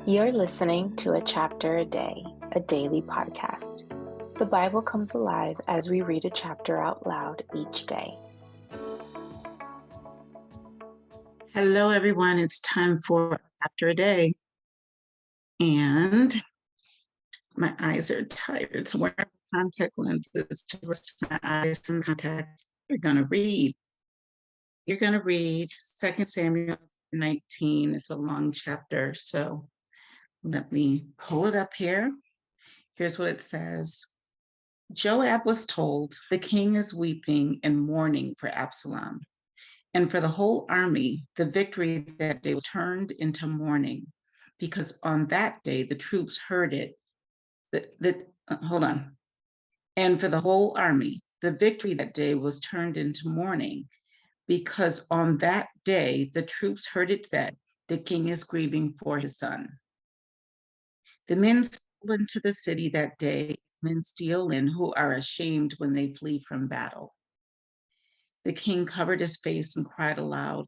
You're listening to A Chapter a Day, a daily podcast. The Bible comes alive as we read a chapter out loud each day. Hello, everyone. It's time for Chapter a Day. And my eyes are tired. So wearing contact lenses to rest my eyes from contacts. You're going to read. You're going to read 2 Samuel 19. It's a long chapter. So let me pull it up here. Here's what it says. Joab was told, the king is weeping and mourning for Absalom. And for the whole army, the victory that day was turned into mourning, because on that day the troops heard it. Hold on. And for the whole army, the victory that day was turned into mourning, because on that day the troops heard it said, the king is grieving for his son. The men stole into the city that day. Men steal in who are ashamed when they flee from battle. The king covered his face and cried aloud,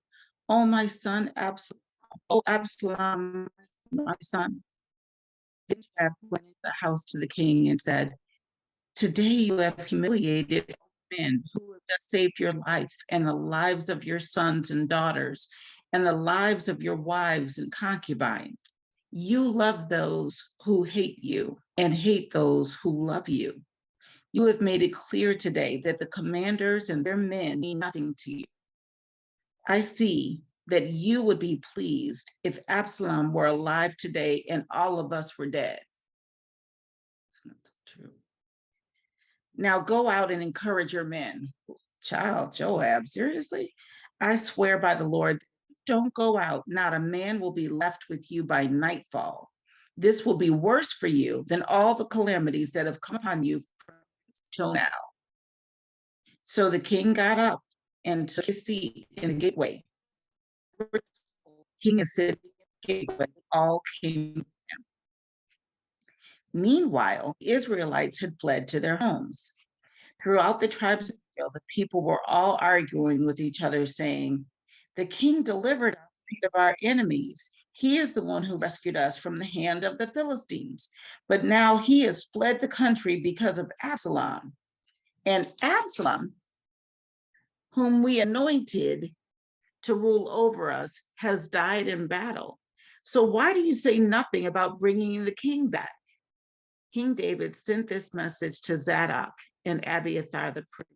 "Oh, my son, Absalom! Oh, Absalom, my son!" Then Joab went into the house to the king and said, "Today you have humiliated men who have just saved your life and the lives of your sons and daughters and the lives of your wives and concubines. You love those who hate you and hate those who love you. You have made it clear today that the commanders and their men mean nothing to you. I see that you would be pleased if Absalom were alive today and all of us were dead." It's not true. "Now go out and encourage your men." Child, Joab, seriously? "I swear by the Lord, don't go out. Not a man will be left with you by nightfall. This will be worse for you than all the calamities that have come upon you till now." So the king got up and took his seat in the gateway. The king is sitting in the gateway. All came. Meanwhile, the Israelites had fled to their homes. Throughout the tribes of Israel, the people were all arguing with each other, saying, "The king delivered us of our enemies. He is the one who rescued us from the hand of the Philistines. But now he has fled the country because of Absalom. And Absalom, whom we anointed to rule over us, has died in battle. So why do you say nothing about bringing the king back?" King David sent this message to Zadok and Abiathar the priest.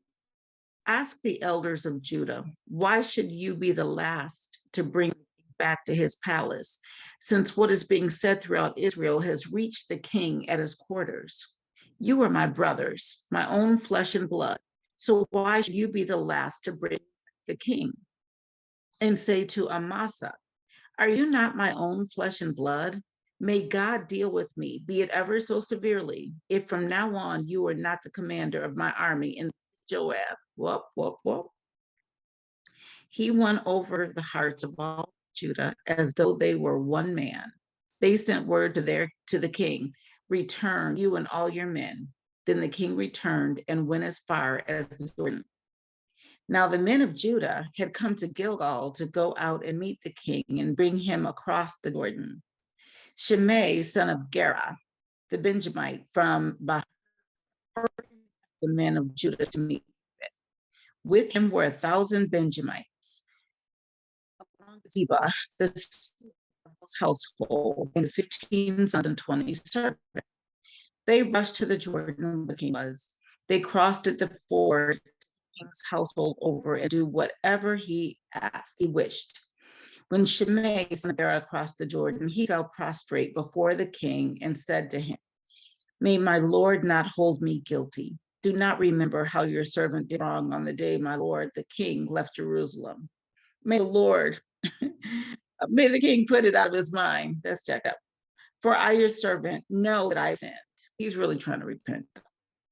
"Ask the elders of Judah, why should you be the last to bring back to his palace, since what is being said throughout Israel has reached the king at his quarters? You are my brothers, my own flesh and blood. So why should you be the last to bring the king?" And say to Amasa, "Are you not my own flesh and blood? May God deal with me, be it ever so severely, if from now on you are not the commander of my army." And Joab, whoop, whoop, whoop. He won over the hearts of all Judah as though they were one man. They sent word to the king, "Return, you and all your men." Then the king returned and went as far as the Jordan. Now the men of Judah had come to Gilgal to go out and meet the king and bring him across the Jordan. Shimei, son of Gera, the Benjamite from Bahar, the men of Judah to meet. With him were 1,000 Benjamites. Ziba, the household, and his 15 sons and 20 servants. They rushed to the Jordan where the king was. They crossed at the ford, the king's household over, and do whatever he asked, he wished. When Shimei, son of Gera, crossed the Jordan, he fell prostrate before the king and said to him, "May my Lord not hold me guilty. Do not remember how your servant did wrong on the day my Lord the king left Jerusalem. May the Lord, may the king put it out of his mind." That's Jacob. "For I, your servant, know that I sinned." He's really trying to repent.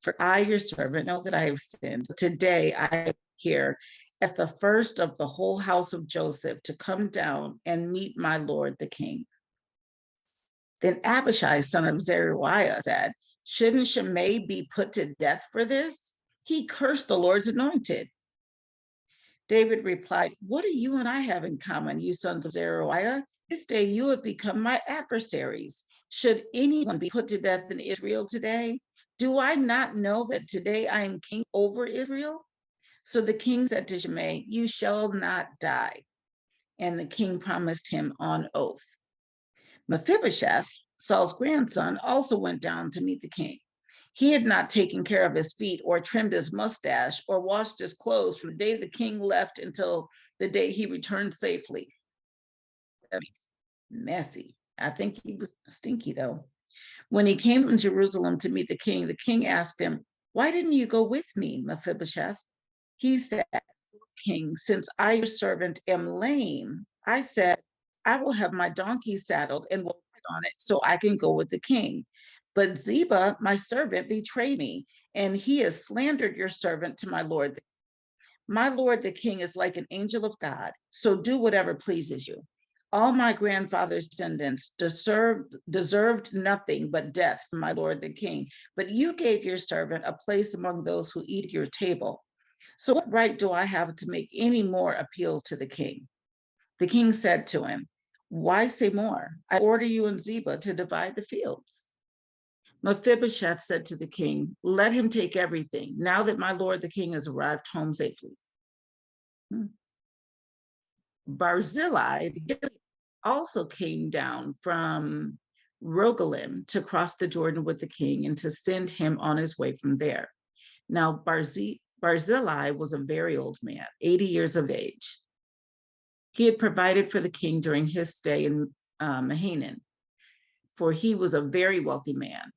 "For I, your servant, know that I have sinned. Today I am here as the first of the whole house of Joseph to come down and meet my Lord the king." Then Abishai, son of Zeruiah, said, "Shouldn't Shimei be put to death for this? He cursed the Lord's anointed." David replied, "What do you and I have in common, you sons of Zeruiah? This day you have become my adversaries. Should anyone be put to death in Israel today? Do I not know that today I am king over Israel?" So the king said to Shimei, "You shall not die." And the king promised him on oath. Mephibosheth, Saul's grandson, also went down to meet the king. He had not taken care of his feet or trimmed his mustache or washed his clothes from the day the king left until the day he returned safely. Messy. I think he was stinky, though. When he came from Jerusalem to meet the king asked him, "Why didn't you go with me, Mephibosheth?" He said, "King, since I, your servant, am lame, I said, I will have my donkey saddled and will ride on it so I can go with the king. But Ziba, my servant, betrayed me, and he has slandered your servant to my lord. My lord, the king, is like an angel of God, so do whatever pleases you. All my grandfather's descendants deserved nothing but death from my lord, the king, but you gave your servant a place among those who eat at your table. So what right do I have to make any more appeals to the king?" The king said to him, "Why say more? I order you and Ziba to divide the fields." Mephibosheth said to the king, "Let him take everything, now that my lord the king has arrived home safely." Barzillai also came down from Rogelim to cross the Jordan with the king and to send him on his way from there. Now Barzillai was a very old man, 80 years of age. He had provided for the king during his stay in Mahanaim, for he was a very wealthy man.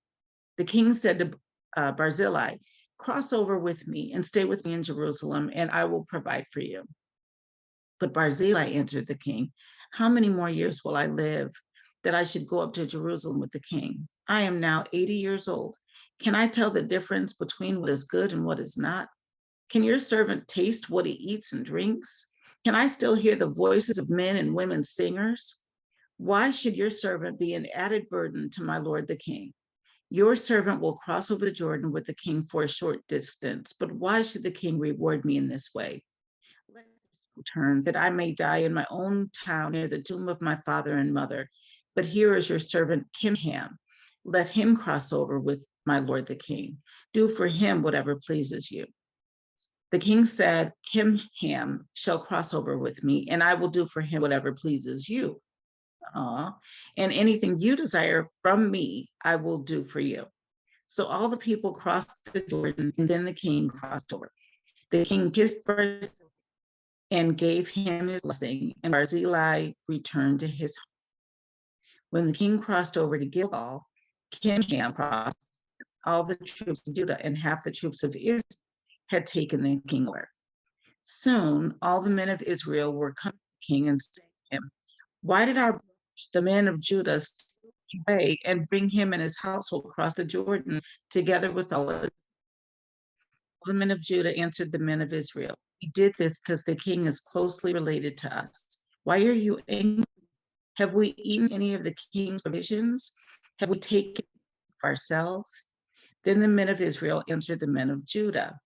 The king said to Barzillai, "Cross over with me and stay with me in Jerusalem, and I will provide for you." But Barzillai answered the king, "How many more years will I live that I should go up to Jerusalem with the king? I am now 80 years old. Can I tell the difference between what is good and what is not? Can your servant taste what he eats and drinks? Can I still hear the voices of men and women singers? Why should your servant be an added burden to my lord the king? Your servant will cross over the Jordan with the king for a short distance, but why should the king reward me in this way? Let me return that I may die in my own town near the tomb of my father and mother. But here is your servant Kimham. Let him cross over with my lord the king. Do for him whatever pleases you." The king said, "Kimham shall cross over with me, and I will do for him whatever pleases you. And anything you desire from me, I will do for you." So all the people crossed the Jordan, and then the king crossed over. The king kissed Barzillai and gave him his blessing, and Barzillai returned to his home. When the king crossed over to Gilgal, Kimham crossed. All the troops of Judah and half the troops of Israel had taken the king over. Soon all the men of Israel were coming to the king and saying to him, "Why did our brothers, the men of Judah, steal him away and bring him and his household across the Jordan together with all of the men of Judah?" Answered the men of Israel, "We did this because the king is closely related to us. Why are you angry? Have we eaten any of the king's provisions? Have we taken for ourselves?" Then the men of Israel answered the men of Judah,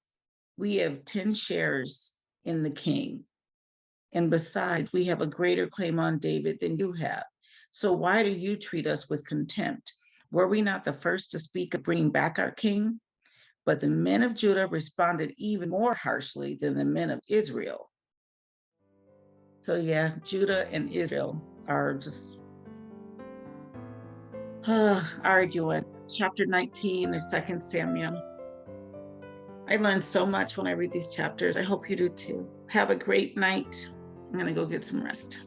"We have 10 shares in the king. And besides, we have a greater claim on David than you have. So why do you treat us with contempt? Were we not the first to speak of bringing back our king?" But the men of Judah responded even more harshly than the men of Israel. So yeah, Judah and Israel are just arguing. Chapter 19 of 2 Samuel. I learned so much when I read these chapters. I hope you do too. Have a great night. I'm going to go get some rest.